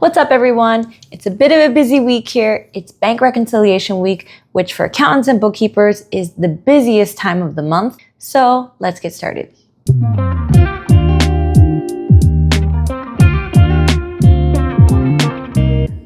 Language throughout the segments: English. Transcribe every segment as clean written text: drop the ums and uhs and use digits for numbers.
What's up, everyone? It's a bit of a busy week here. It's bank reconciliation week, which for accountants and bookkeepers is the busiest time of the month. So let's get started.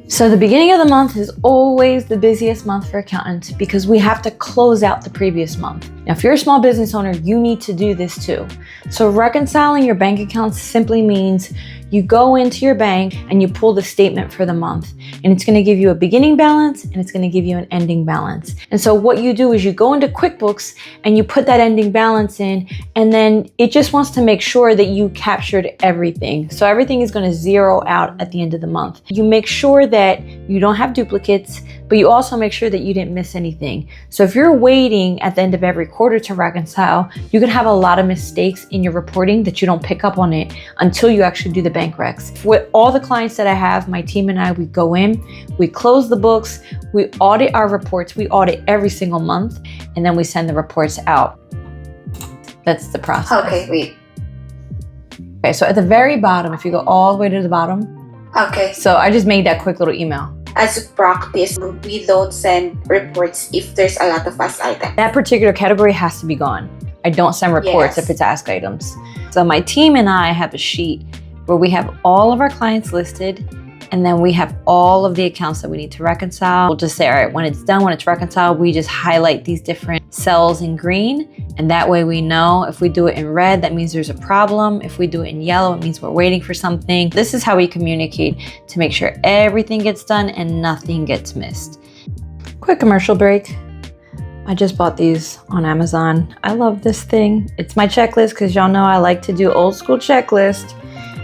So the beginning of the month is always the busiest month for accountants because we have to close out the previous month. Now, if you're a small business owner, you need to do this too. So reconciling your bank accounts simply means you go into your bank and you pull the statement for the month, and it's going to give you a beginning balance and it's going to give you an ending balance. And so what you do is you go into QuickBooks and you put that ending balance in, and then it just wants to make sure that you captured everything. So everything is going to zero out at the end of the month. You make sure that you don't have duplicates, but you also make sure that you didn't miss anything. So if you're waiting at the end of every quarter to reconcile, you could have a lot of mistakes in your reporting that you don't pick up on it until you actually do the bank recs. With all the clients that I have, my team and I, we go in, we close the books, we audit our reports, we audit every single month, and then we send the reports out. That's the process. Okay, wait. Okay, so at the very bottom, if you go all the way to the bottom, okay. So I just made that quick little email. As a practice, we don't send reports if there's a lot of ask items. That particular category has to be gone. I don't send reports if it's ask items. So my team and I have a sheet where we have all of our clients listed, and then we have all of the accounts that we need to reconcile. We'll just say, all right, when it's done, when it's reconciled, we just highlight these different cells in green. And that way we know if we do it in red, that means there's a problem. If we do it in yellow, it means we're waiting for something. This is how we communicate to make sure everything gets done and nothing gets missed. Quick commercial break. I just bought these on Amazon. I love this thing. It's my checklist because y'all know I like to do old school checklist.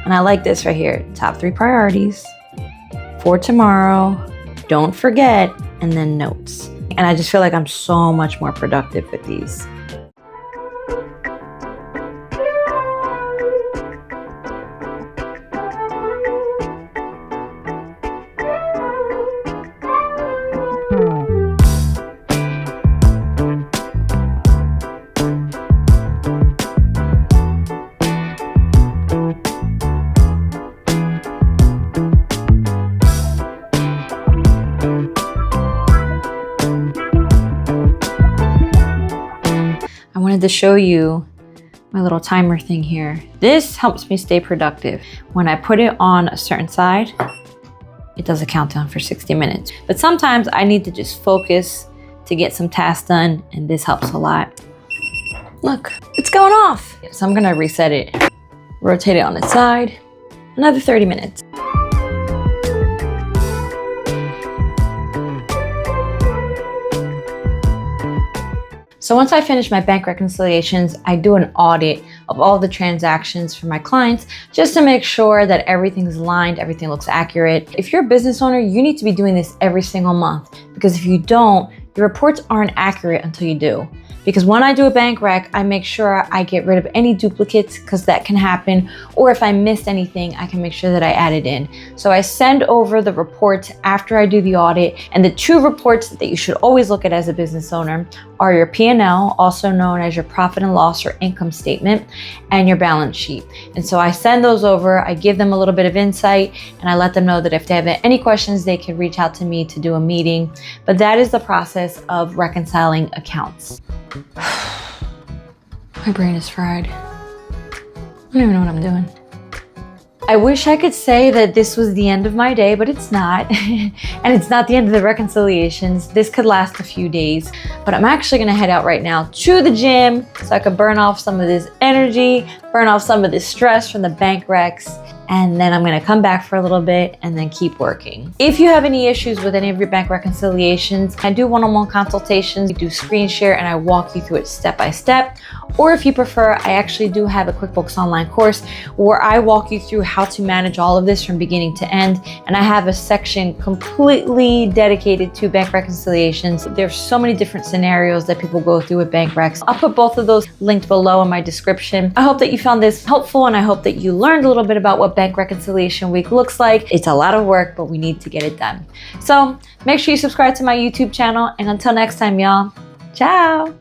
And I like this right here. Top 3 priorities for tomorrow, don't forget, and then notes. And I just feel like I'm so much more productive with these. I wanted to show you my little timer thing here. This helps me stay productive. When I put it on a certain side, it does a countdown for 60 minutes. But sometimes I need to just focus to get some tasks done, and this helps a lot. Look, it's going off. So I'm gonna reset it, rotate it on its side, another 30 minutes. So once I finish my bank reconciliations, I do an audit of all the transactions for my clients just to make sure that everything's aligned, everything looks accurate. If you're a business owner, you need to be doing this every single month, because if you don't, your reports aren't accurate until you do. Because when I do a bank rec, I make sure I get rid of any duplicates, because that can happen. Or if I missed anything, I can make sure that I add it in. So I send over the reports after I do the audit. And the 2 reports that you should always look at as a business owner are your P&L, also known as your profit and loss or income statement, and your balance sheet. And so I send those over, I give them a little bit of insight, and I let them know that if they have any questions, they can reach out to me to do a meeting. But that is the process of reconciling accounts. My brain is fried. I don't even know what I'm doing. I wish I could say that this was the end of my day, but it's not. And it's not the end of the reconciliations. This could last a few days, but I'm actually gonna head out right now to the gym so I can burn off some of this energy, burn off some of this stress from the bank recs, and then I'm gonna come back for a little bit and then keep working. If you have any issues with any of your bank reconciliations, I do one-on-one consultations, we do screen share, and I walk you through it step by step. Or if you prefer, I actually do have a QuickBooks Online course where I walk you through how to manage all of this from beginning to end. And I have a section completely dedicated to bank reconciliations. There's so many different scenarios that people go through with bank recs. I'll put both of those linked below in my description. I hope that you found this helpful, and I hope that you learned a little bit about what bank reconciliation week looks like. It's a lot of work, but we need to get it done. So make sure you subscribe to my YouTube channel, and until next time, y'all, ciao.